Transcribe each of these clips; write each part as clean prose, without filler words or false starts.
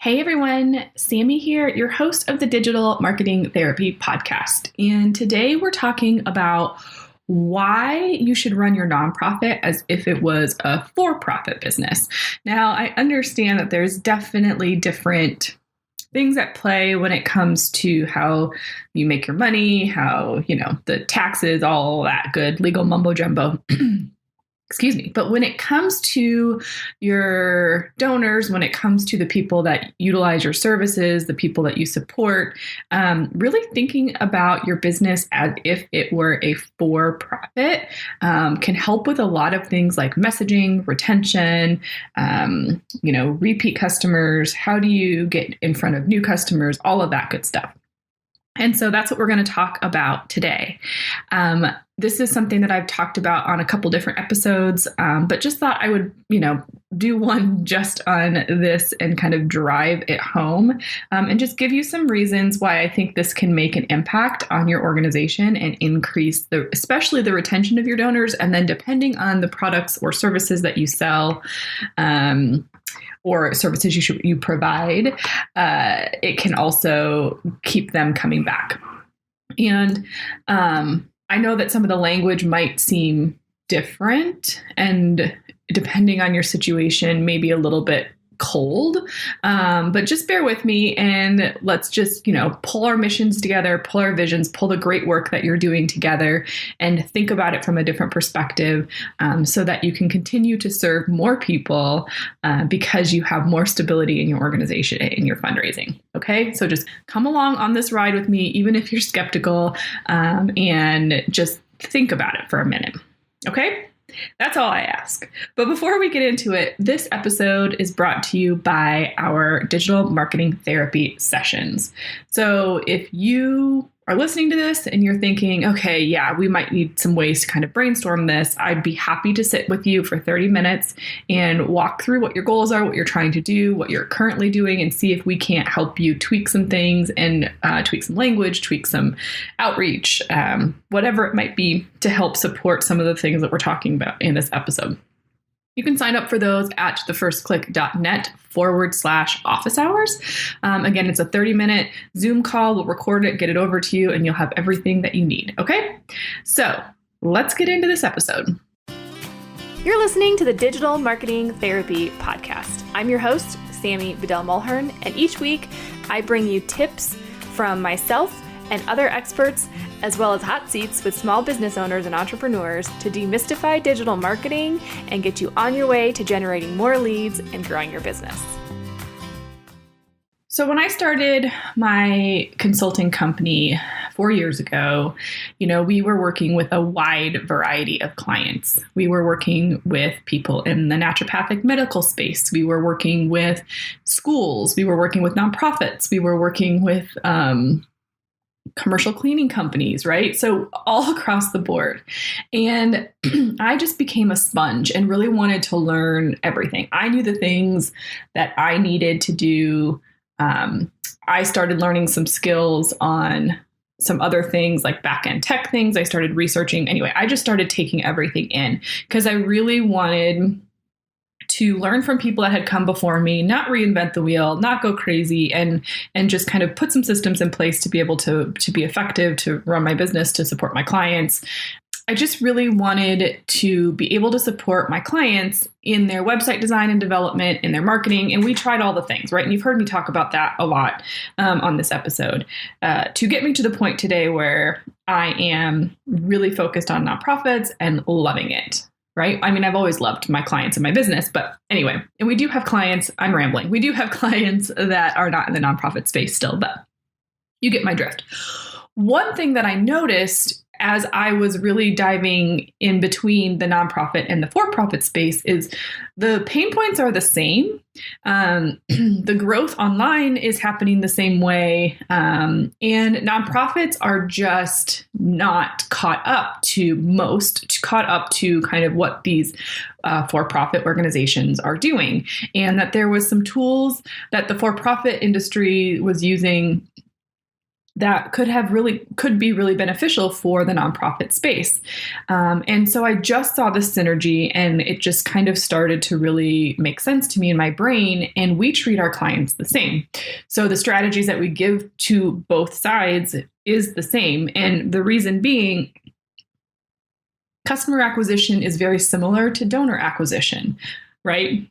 Hey everyone, Sammy here, your host of the Digital Marketing Therapy Podcast. And today we're talking about why you should run your nonprofit as if it was a for-profit business. Now, I understand that there's definitely different things at play when it comes to how you make your money, how, the taxes, all that good legal mumbo jumbo. Excuse me. But when it comes to your donors, when it comes to the people that utilize your services, the people that you support, really thinking about your business as if it were a for-profit can help with a lot of things like messaging, retention, repeat customers. How do you get in front of new customers? All of that good stuff. And so that's what we're going to talk about today. This is something that I've talked about on a couple different episodes, but just thought I would, do one just on this and kind of drive it home and just give you some reasons why I think this can make an impact on your organization and increase especially the retention of your donors. And then depending on the products or services that you sell, or services you provide, it can also keep them coming back. And I know that some of the language might seem different and depending on your situation, maybe a little bit cold, but just bear with me and let's just, pull our missions together, pull our visions, pull the great work that you're doing together and think about it from a different perspective so that you can continue to serve more people because you have more stability in your organization and in your fundraising. Okay, so just come along on this ride with me, even if you're skeptical, and just think about it for a minute. Okay? That's all I ask. But before we get into it, this episode is brought to you by our digital marketing therapy sessions. So if you are listening to this and you're thinking, okay, yeah, we might need some ways to kind of brainstorm this, I'd be happy to sit with you for 30 minutes and walk through what your goals are, what you're trying to do, what you're currently doing, and see if we can't help you tweak some things and tweak some language, tweak some outreach, whatever it might be to help support some of the things that we're talking about in this episode. You can sign up for those at thefirstclick.net/office hours. Again, it's a 30-minute Zoom call. We'll record it, get it over to you, and you'll have everything that you need. Okay? So let's get into this episode. You're listening to the Digital Marketing Therapy Podcast. I'm your host, Sammy Bedell-Mulhern, and each week I bring you tips from myself and other experts, as well as hot seats with small business owners and entrepreneurs to demystify digital marketing and get you on your way to generating more leads and growing your business. So when I started my consulting company 4 years ago, we were working with a wide variety of clients. We were working with people in the naturopathic medical space. We were working with schools. We were working with nonprofits. We were working with commercial cleaning companies, right? So all across the board. And I just became a sponge and really wanted to learn everything. I knew the things that I needed to do. I started learning some skills on some other things like back-end tech things. I started researching. Anyway, I just started taking everything in because I really wanted to learn from people that had come before me, not reinvent the wheel, not go crazy, and just kind of put some systems in place to be able to be effective, to run my business, to support my clients. I just really wanted to be able to support my clients in their website design and development, in their marketing, and we tried all the things, right? And you've heard me talk about that a lot on this episode to get me to the point today where I am really focused on nonprofits and loving it. Right? I mean, I've always loved my clients and my business, but anyway, and we do have clients, I'm rambling. We do have clients that are not in the nonprofit space still, but you get my drift. One thing that I noticed as I was really diving in between the nonprofit and the for-profit space is the pain points are the same. The growth online is happening the same way. And nonprofits are just not caught up to kind of what these for-profit organizations are doing. And that there was some tools that the for-profit industry was using that could be really beneficial for the nonprofit space. And so I just saw this synergy, and it just kind of started to really make sense to me in my brain. And we treat our clients the same. So the strategies that we give to both sides is the same. And the reason being, customer acquisition is very similar to donor acquisition, right?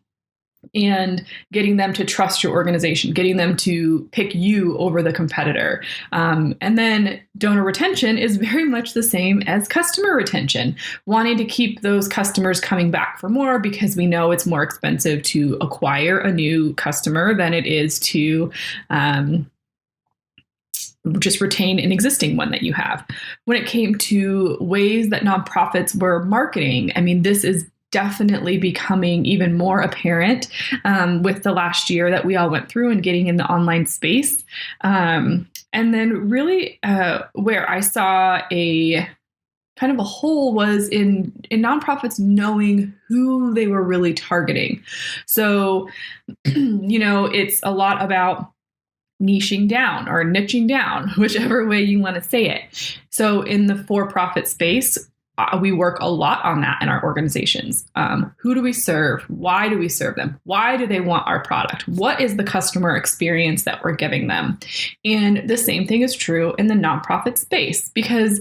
And getting them to trust your organization, getting them to pick you over the competitor. And then donor retention is very much the same as customer retention, wanting to keep those customers coming back for more, because we know it's more expensive to acquire a new customer than it is to just retain an existing one that you have. When it came to ways that nonprofits were marketing, I mean, this is definitely becoming even more apparent with the last year that we all went through and getting in the online space. And then really where I saw a kind of a hole was in nonprofits knowing who they were really targeting. So, it's a lot about niching down or niching down, whichever way you want to say it. So in the for-profit space, we work a lot on that in our organizations. Who do we serve? Why do we serve them? Why do they want our product? What is the customer experience that we're giving them? And the same thing is true in the nonprofit space, because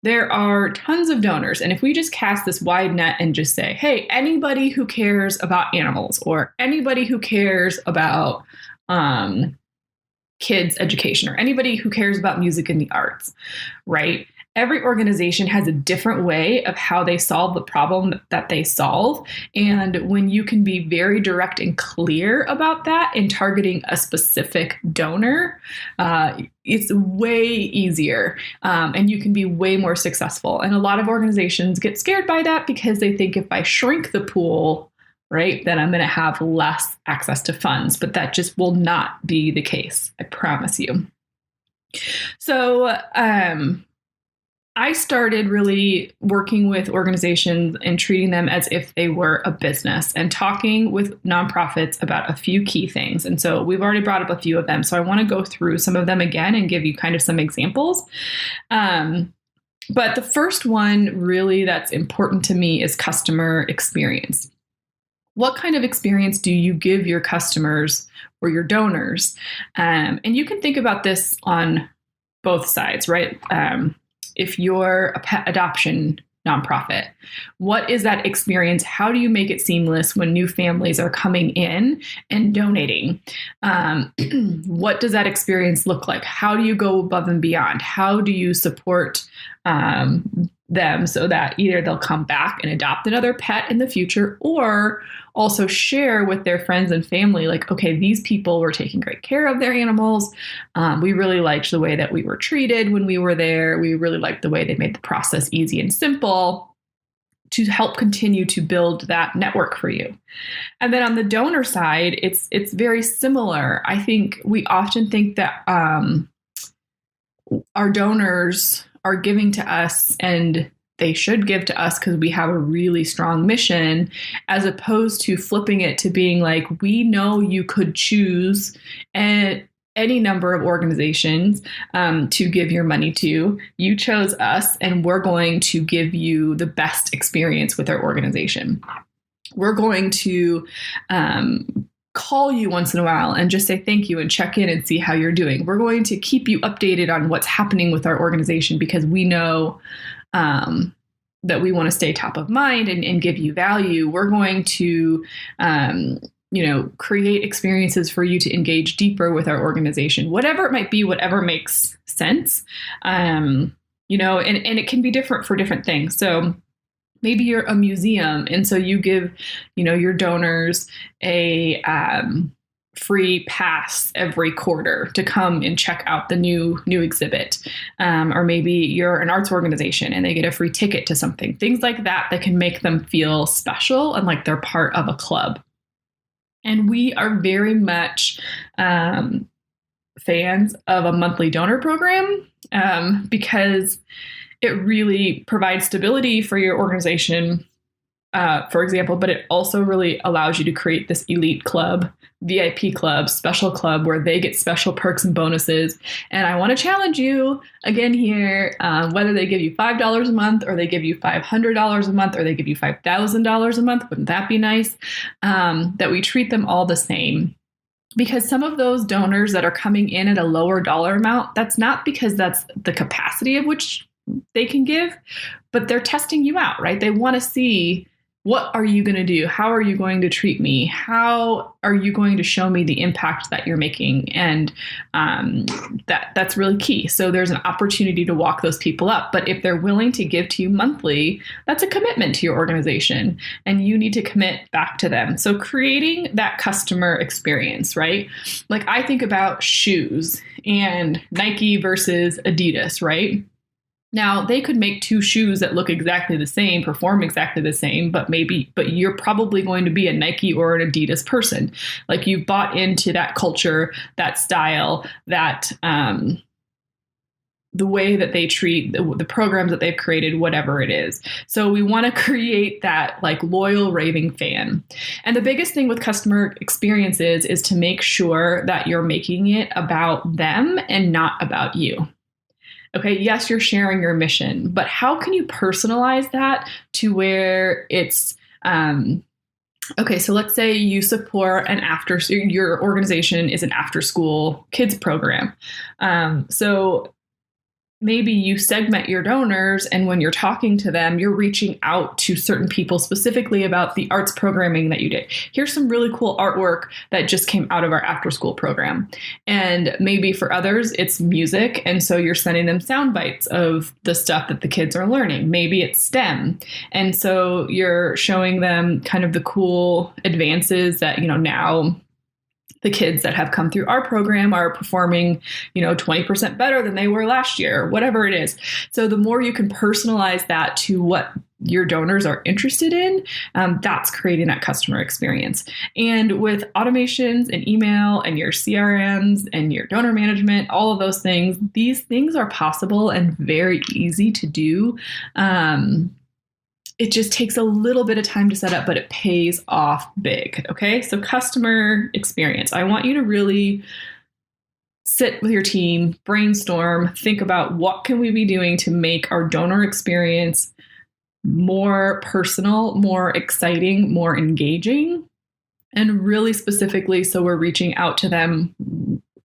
there are tons of donors. And if we just cast this wide net and just say, hey, anybody who cares about animals, or anybody who cares about kids education, or anybody who cares about music and the arts, right? Every organization has a different way of how they solve the problem that they solve. And when you can be very direct and clear about that in targeting a specific donor, it's way easier, and you can be way more successful. And a lot of organizations get scared by that because they think if I shrink the pool, right, then I'm going to have less access to funds. But that just will not be the case, I promise you. So, I started really working with organizations and treating them as if they were a business, and talking with nonprofits about a few key things. And so we've already brought up a few of them. So I want to go through some of them again and give you kind of some examples. But the first one really that's important to me is customer experience. What kind of experience do you give your customers or your donors? And you can think about this on both sides, right? If you're a pet adoption nonprofit, what is that experience? How do you make it seamless when new families are coming in and donating? What does that experience look like? How do you go above and beyond? How do you support them so that either they'll come back and adopt another pet in the future, or also share with their friends and family, like, okay, these people were taking great care of their animals. We really liked the way that we were treated when we were there. We really liked the way they made the process easy and simple, to help continue to build that network for you. And then on the donor side, it's very similar. I think we often think that our donors are giving to us, and they should give to us because we have a really strong mission, as opposed to flipping it to being like, we know you could choose any number of organizations to give your money to. You chose us, and we're going to give you the best experience with our organization. We're going to call you once in a while and just say thank you and check in and see how you're doing. We're going to keep you updated on what's happening with our organization, because we know that we want to stay top of mind and give you value. We're going to, create experiences for you to engage deeper with our organization, whatever it might be, whatever makes sense. And it can be different for different things. So maybe you're a museum, and so you give, your donors a free pass every quarter to come and check out the new exhibit. Or maybe you're an arts organization and they get a free ticket to something. Things like that can make them feel special and like they're part of a club. And we are very much fans of a monthly donor program because it really provides stability for your organization. for example, but it also really allows you to create this elite club, VIP club, special club where they get special perks and bonuses. And I want to challenge you again here, whether they give you $5 a month or they give you $500 a month or they give you $5,000 a month. Wouldn't that be nice? That we treat them all the same. Because some of those donors that are coming in at a lower dollar amount, that's not because that's the capacity of which they can give, but they're testing you out, right? They want to see, what are you going to do? How are you going to treat me? How are you going to show me the impact that you're making? And that's really key. So there's an opportunity to walk those people up. But if they're willing to give to you monthly, that's a commitment to your organization, and you need to commit back to them. So creating that customer experience, right? Like I think about shoes and Nike versus Adidas, right? Now, they could make two shoes that look exactly the same, perform exactly the same, but you're probably going to be a Nike or an Adidas person. Like you've bought into that culture, that style, that the way that they treat the programs that they've created, whatever it is. So we want to create that like loyal raving fan. And the biggest thing with customer experiences is to make sure that you're making it about them and not about you. Okay, yes, you're sharing your mission, but how can you personalize that to where it's, okay, so let's say you support your organization is an after school kids program. So maybe you segment your donors, and when you're talking to them, you're reaching out to certain people specifically about the arts programming that you did. Here's some really cool artwork that just came out of our after school program. And maybe for others, it's music. And so you're sending them sound bites of the stuff that the kids are learning. Maybe it's STEM. And so you're showing them kind of the cool advances that, now the kids that have come through our program are performing, 20% better than they were last year, whatever it is. So the more you can personalize that to what your donors are interested in, that's creating that customer experience. And with automations and email and your CRMs and your donor management, all of those things, these things are possible and very easy to do. It just takes a little bit of time to set up, but it pays off big. Okay. So customer experience. I want you to really sit with your team, brainstorm, think about what can we be doing to make our donor experience more personal, more exciting, more engaging, and really specifically so we're reaching out to them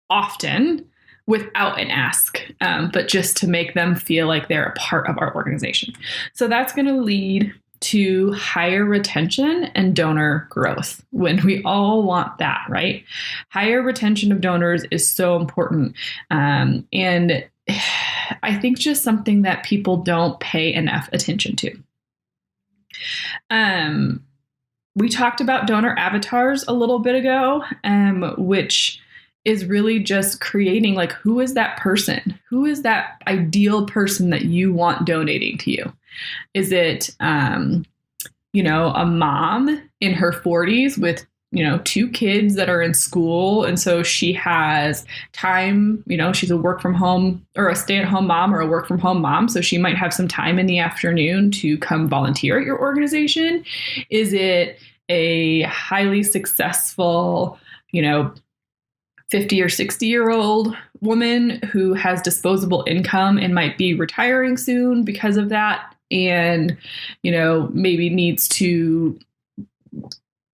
often without an ask, but just to make them feel like they're a part of our organization. So that's going to lead to higher retention and donor growth when we all want that, right? Higher retention of donors is so important. And I think just something that people don't pay enough attention to. We talked about donor avatars a little bit ago, which is really just creating like, who is that person? Who is that ideal person that you want donating to you? Is it, a mom in her 40s with, 2 kids that are in school. And so she has time, she's a work from home or a stay-at-home mom or a work from home mom. So she might have some time in the afternoon to come volunteer at your organization. Is it a highly successful, 50 or 60-year-old woman who has disposable income and might be retiring soon because of that, and, maybe needs to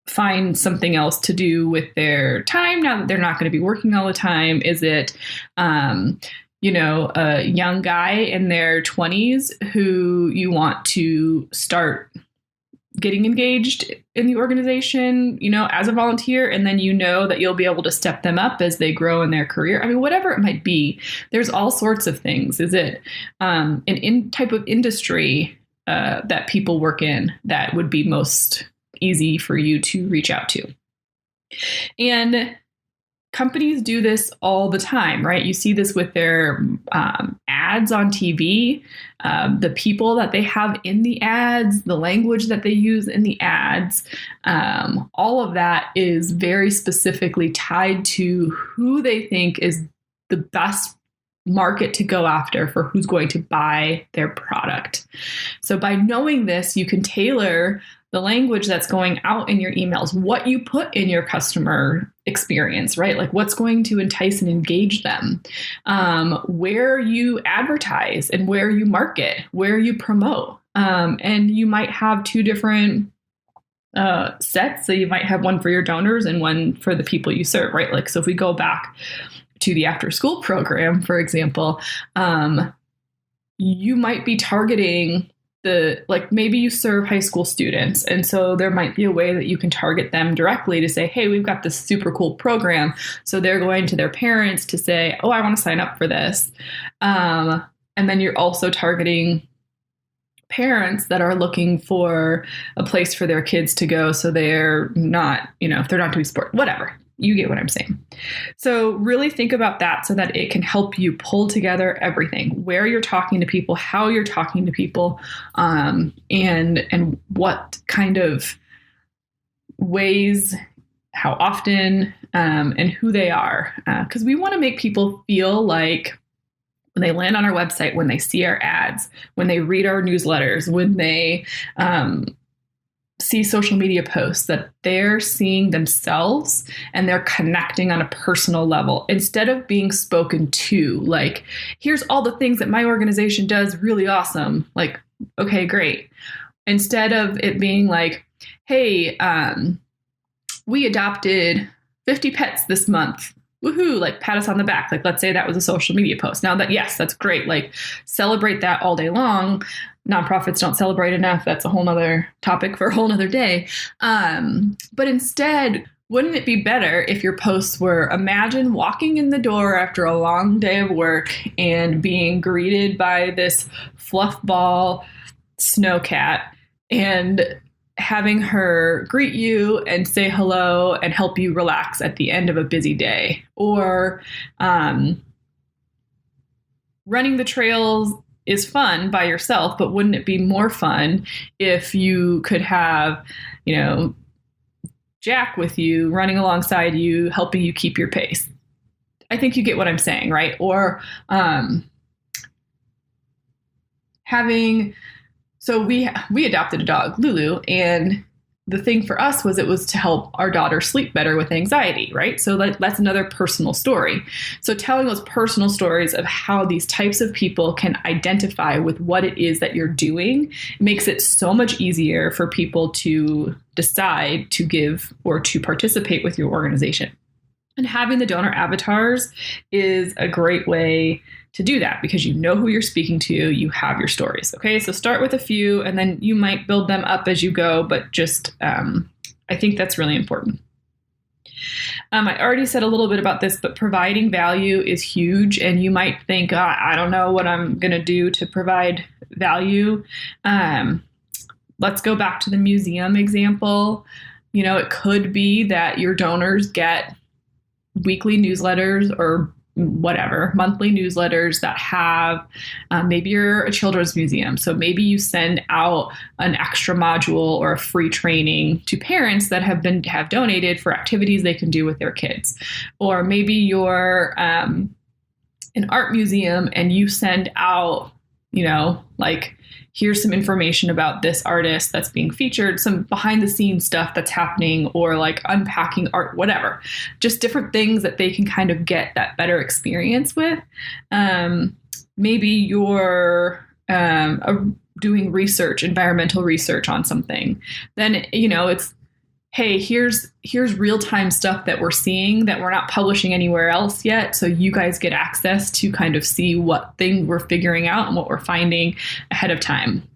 find something else to do with their time now that they're not going to be working all the time? Is it, a young guy in their 20s who you want to start getting engaged in the organization, as a volunteer, and then that you'll be able to step them up as they grow in their career? I mean, whatever it might be, there's all sorts of things. Is it an type of industry that people work in that would be most easy for you to reach out to? And companies do this all the time, right? You see this with their ads on TV, the people that they have in the ads, the language that they use in the ads. All of that is very specifically tied to who they think is the best market to go after for who's going to buy their product. So by knowing this, you can tailor the language that's going out in your emails, what you put in your customer experience, right? Like what's going to entice and engage them, where you advertise and where you market, where you promote. And you might have two different sets. So you might have one for your donors and one for the people you serve, right? Like, so if we go back to the after school program, for example, you might be targeting maybe you serve high school students. And so there might be a way that you can target them directly to say, hey, we've got this super cool program. So they're going to their parents to say, oh, I want to sign up for this. And then you're also targeting parents that are looking for a place for their kids to go. So they're not, if they're not doing sport, whatever. You get what I'm saying. So really think about that so that it can help you pull together everything, where you're talking to people, how you're talking to people, and what kind of ways, how often, and who they are. Because we want to make people feel like when they land on our website, when they see our ads, when they read our newsletters, when they see social media posts, that they're seeing themselves and they're connecting on a personal level instead of being spoken to. Like, here's all the things that my organization does really awesome. Like, okay, great. Instead of it being like, hey, we adopted 50 pets this month. Woohoo, like pat us on the back. Like, let's say that was a social media post. Now that, yes, that's great. Like, celebrate that all day long. Nonprofits don't celebrate enough. That's a whole nother topic for a whole nother day. But instead, wouldn't it be better if your posts were, imagine walking in the door after a long day of work and being greeted by this fluff ball snow cat and having her greet you and say hello and help you relax at the end of a busy day, or running the trails is fun by yourself, but wouldn't it be more fun if you could have, Jack with you, running alongside you, helping you keep your pace? I think you get what I'm saying, right? Or so we adopted a dog, Lulu, and the thing for us was it was to help our daughter sleep better with anxiety, right? So that's another personal story. So telling those personal stories of how these types of people can identify with what it is that you're doing makes it so much easier for people to decide to give or to participate with your organization. And having the donor avatars is a great way to do that because you know who you're speaking to, you have your stories. Okay, so start with a few and then you might build them up as you go, but just I think that's really important. I already said a little bit about this, but providing value is huge. And you might think, I don't know what I'm going to do to provide value. Let's go back to the museum example. It could be that your donors get weekly newsletters or whatever, monthly newsletters that have, maybe you're a children's museum. So maybe you send out an extra module or a free training to parents that have donated for activities they can do with their kids. Or maybe you're an art museum and you send out, here's some information about this artist that's being featured, some behind the scenes stuff that's happening, or like unpacking art, whatever, just different things that they can kind of get that better experience with. Maybe you're doing research, environmental research on something. Then, it's, hey, here's real-time stuff that we're seeing that we're not publishing anywhere else yet. So you guys get access to kind of see what thing we're figuring out and what we're finding ahead of time.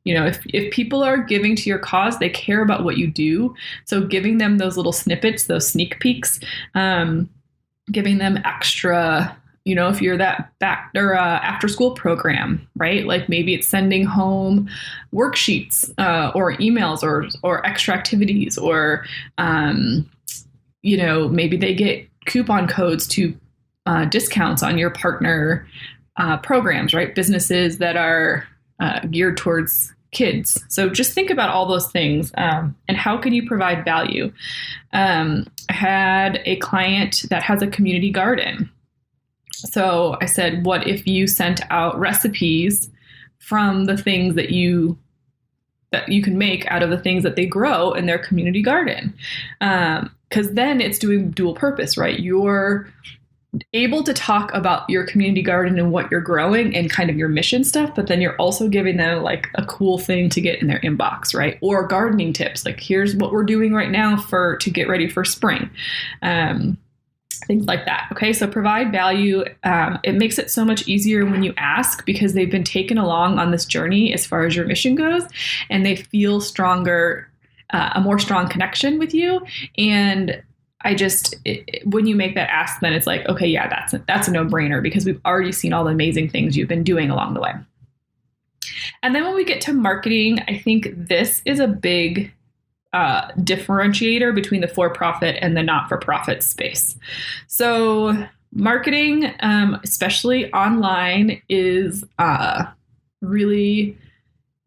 If people are giving to your cause, they care about what you do. So giving them those little snippets, those sneak peeks, giving them extra, if you're that back or after school program, right? Like maybe it's sending home worksheets or emails or extra activities, or, maybe they get coupon codes to discounts on your partner programs, right? Businesses that are geared towards kids. So just think about all those things and how can you provide value? I had a client that has a community garden. So I said, what if you sent out recipes from the things that you that you can make out of the things that they grow in their community garden. Because then it's doing dual purpose, right? You're able to talk about your community garden and what you're growing and kind of your mission stuff, but then you're also giving them like a cool thing to get in their inbox, right? Or gardening tips, like here's what we're doing right now to get ready for spring. Things like that. Okay, so provide value. It makes it so much easier when you ask, because they've been taken along on this journey as far as your mission goes, and they feel stronger, a more strong connection with you. And when you make that ask, then it's like, okay, yeah, that's a no-brainer, because we've already seen all the amazing things you've been doing along the way. And then when we get to marketing, I think this is a big differentiator between the for-profit and the not-for-profit space. So marketing, especially online, is really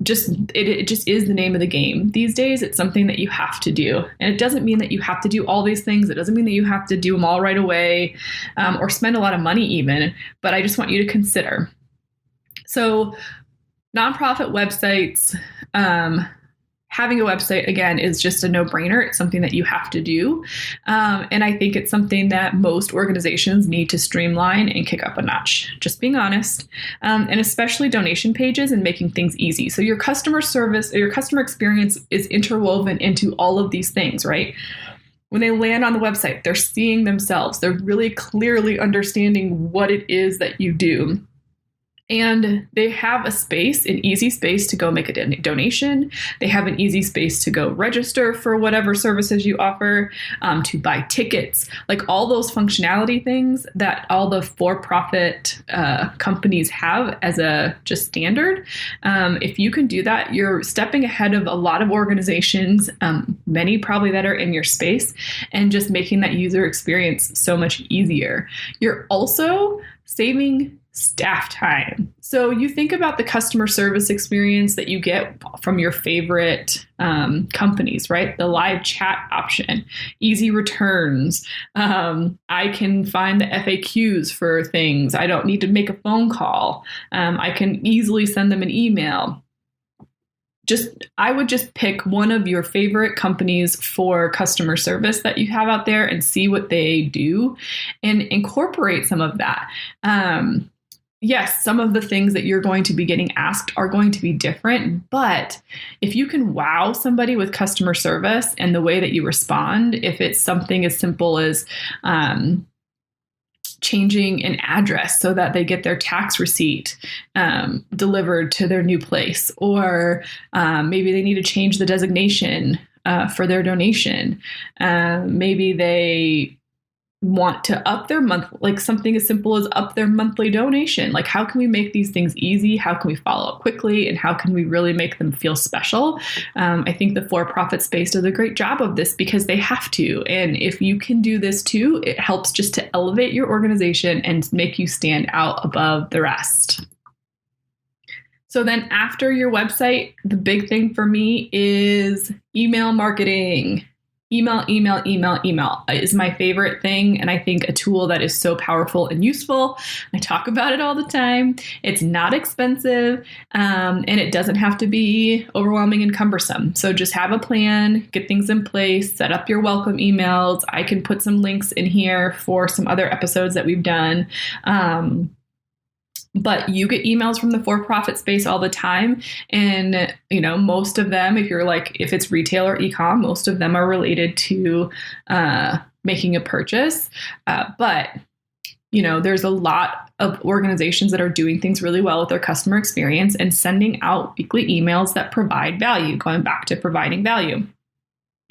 it just is the name of the game these days. It's something that you have to do. And it doesn't mean that you have to do all these things. It doesn't mean that you have to do them all right away, or spend a lot of money even, but I just want you to consider. So nonprofit websites, having a website, again, is just a no-brainer. It's something that you have to do. And I think it's something that most organizations need to streamline and kick up a notch, just being honest. And especially donation pages and making things easy. So your customer service or your customer experience is interwoven into all of these things, right? When they land on the website, they're seeing themselves. They're really clearly understanding what it is that you do. And they have an easy space to go make a donation. They have an easy space to go register for whatever services you offer, to buy tickets, like all those functionality things that all the for-profit companies have as a just standard. If you can do that, you're stepping ahead of a lot of organizations, many probably that are in your space, and just making that user experience so much easier. You're also saving staff time. So you think about the customer service experience that you get from your favorite companies, right? The live chat option, easy returns. I can find the FAQs for things. I don't need to make a phone call. I can easily send them an email. I would just pick one of your favorite companies for customer service that you have out there and see what they do and incorporate some of that. Yes, some of the things that you're going to be getting asked are going to be different, but if you can wow somebody with customer service and the way that you respond, if it's something as simple as changing an address so that they get their tax receipt delivered to their new place, or maybe they need to change the designation for their donation. Maybe they want to up their like something as simple as up their monthly donation. Like, how can we make these things easy? How can we follow up quickly? And how can we really make them feel special? I think the for-profit space does a great job of this because they have to. And if you can do this too, it helps just to elevate your organization and make you stand out above the rest. So then after your website, the big thing for me is email marketing. Email is my favorite thing, and I think a tool that is so powerful and useful. I talk about it all the time. It's not expensive, and it doesn't have to be overwhelming and cumbersome. So just have a plan, get things in place, set up your welcome emails. I can put some links in here for some other episodes that we've done. But you get emails from the for-profit space all the time. And, most of them, if it's retail or e-com, most of them are related to making a purchase. But there's a lot of organizations that are doing things really well with their customer experience and sending out weekly emails that provide value, going back to providing value.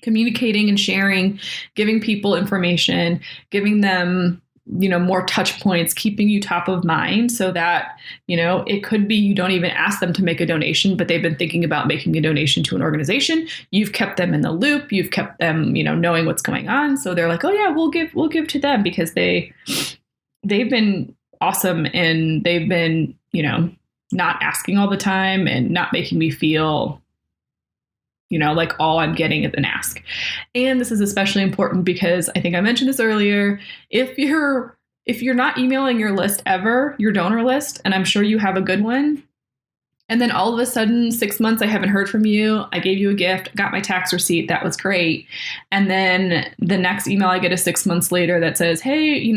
Communicating and sharing, giving people information, giving them more touch points, keeping you top of mind so that, it could be you don't even ask them to make a donation, but they've been thinking about making a donation to an organization. You've kept them in the loop. You've kept them, knowing what's going on. So they're like, oh yeah, we'll give to them because they've been awesome and they've been, not asking all the time and not making me feel like all I'm getting is an ask. And this is especially important because I think I mentioned this earlier. If you're not emailing your list ever, your donor list, and I'm sure you have a good one, And then all of a sudden, 6 months, I haven't heard from you. I gave you a gift, got my tax receipt. That was great. And then the next email I get is 6 months later that says, hey,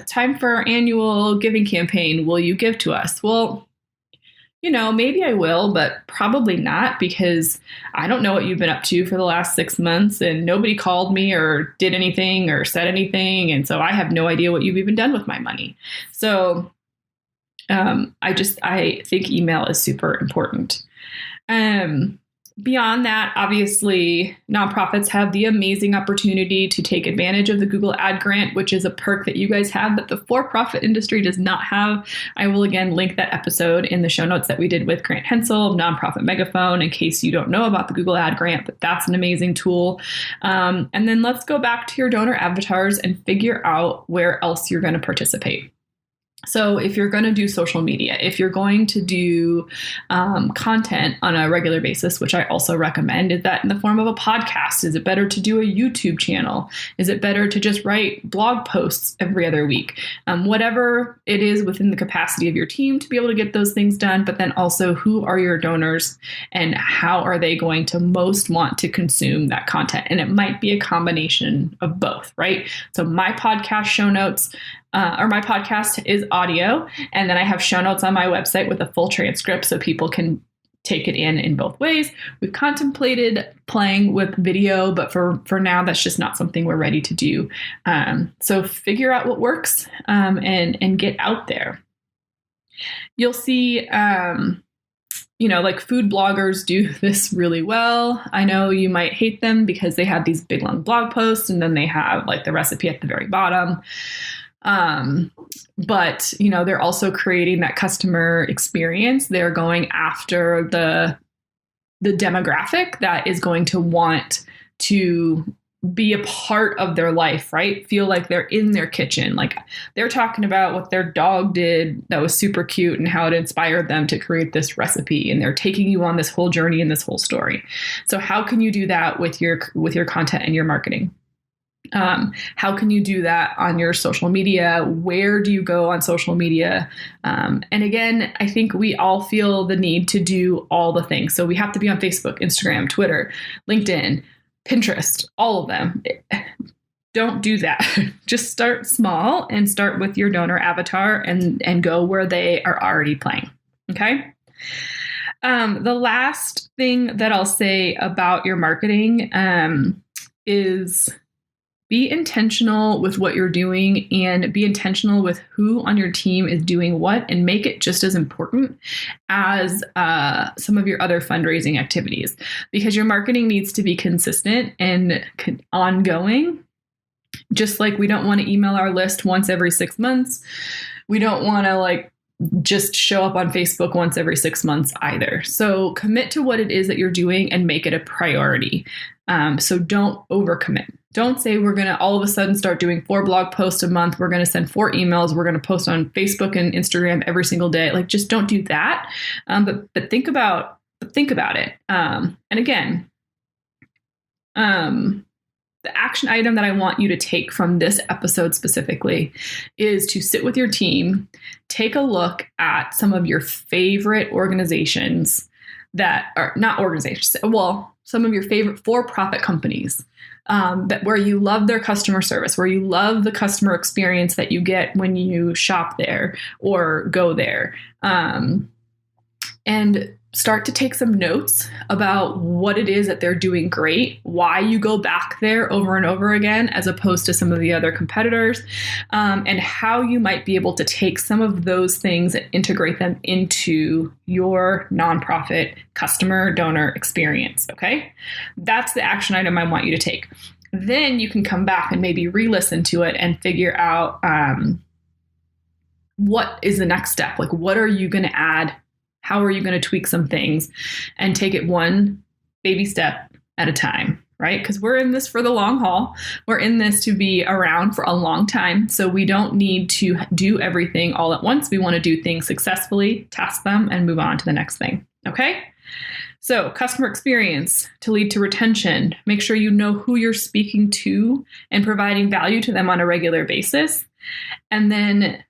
time for our annual giving campaign. Will you give to us? Well, maybe I will, but probably not, because I don't know what you've been up to for the last 6 months, and nobody called me or did anything or said anything. And so I have no idea what you've even done with my money. So I think email is super important. Beyond that, obviously, nonprofits have the amazing opportunity to take advantage of the Google Ad Grant, which is a perk that you guys have that the for-profit industry does not have. I will again link that episode in the show notes that we did with Grant Hensel, Nonprofit Megaphone, in case you don't know about the Google Ad Grant, but that's an amazing tool. And then let's go back to your donor avatars and figure out where else you're going to participate. So if you're going to do social media, if you're going to do content on a regular basis, which I also recommend, is that in the form of a podcast? Is it better to do a YouTube channel? Is it better to just write blog posts every other week? Whatever it is within the capacity of your team to be able to get those things done, but then also who are your donors and how are they going to most want to consume that content? And it might be a combination of both, right? So my podcast show notes, or my podcast is audio, and then I have show notes on my website with a full transcript so people can take it in both ways. We've contemplated playing with video, but for now, that's just not something we're ready to do. So figure out what works and get out there. You'll see, like food bloggers do this really well. I know you might hate them because they have these big long blog posts and then they have like the recipe at the very bottom. But they're also creating that customer experience. They're going after the demographic that is going to want to be a part of their life, right? Feel like they're in their kitchen. Like they're talking about what their dog did that was super cute and how it inspired them to create this recipe. And they're taking you on this whole journey and this whole story. So how can you do that with your content and your marketing? How can you do that on your social media? Where do you go on social media? And again, I think we all feel the need to do all the things. So we have to be on Facebook, Instagram, Twitter, LinkedIn, Pinterest, all of them. Don't do that. Just start small and start with your donor avatar and go where they are already playing. Okay. The last thing that I'll say about your marketing is be intentional with what you're doing and be intentional with who on your team is doing what, and make it just as important as some of your other fundraising activities, because your marketing needs to be consistent and ongoing. Just like we don't want to email our list once every 6 months. We don't want to just show up on Facebook once every 6 months either. So commit to what it is that you're doing and make it a priority. So don't overcommit. Don't say we're going to all of a sudden start doing 4 blog posts a month. We're going to send 4 emails. We're going to post on Facebook and Instagram every single day. Just don't do that. But think about it. And again, the action item that I want you to take from this episode specifically is to sit with your team, take a look at some of your favorite organizations that are not organizations. Well, some of your favorite for-profit companies that where you love their customer service, where you love the customer experience that you get when you shop there or go there, and start to take some notes about what it is that they're doing great, why you go back there over and over again, as opposed to some of the other competitors, and how you might be able to take some of those things and integrate them into your nonprofit customer donor experience. Okay. That's the action item I want you to take. Then you can come back and maybe re-listen to it and figure out, what is the next step? What are you going to add? How are you going to tweak some things and take it one baby step at a time, right? Because we're in this for the long haul. We're in this to be around for a long time. So we don't need to do everything all at once. We want to do things successfully, task them, and move on to the next thing. Okay? So customer experience to lead to retention. Make sure you know who you're speaking to and providing value to them on a regular basis. And then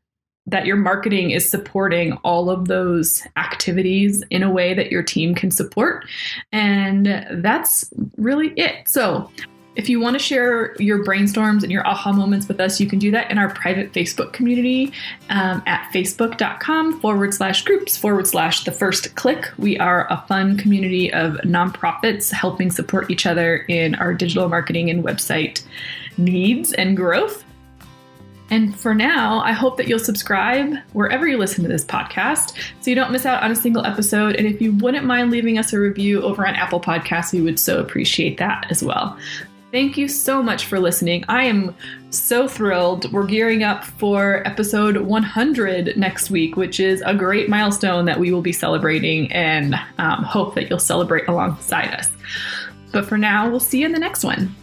that your marketing is supporting all of those activities in a way that your team can support. And that's really it. So if you want to share your brainstorms and your aha moments with us, you can do that in our private Facebook community at facebook.com/groups/the first click. We are a fun community of nonprofits helping support each other in our digital marketing and website needs and growth. And for now, I hope that you'll subscribe wherever you listen to this podcast so you don't miss out on a single episode. And if you wouldn't mind leaving us a review over on Apple Podcasts, we would so appreciate that as well. Thank you so much for listening. I am so thrilled. We're gearing up for episode 100 next week, which is a great milestone that we will be celebrating, and hope that you'll celebrate alongside us. But for now, we'll see you in the next one.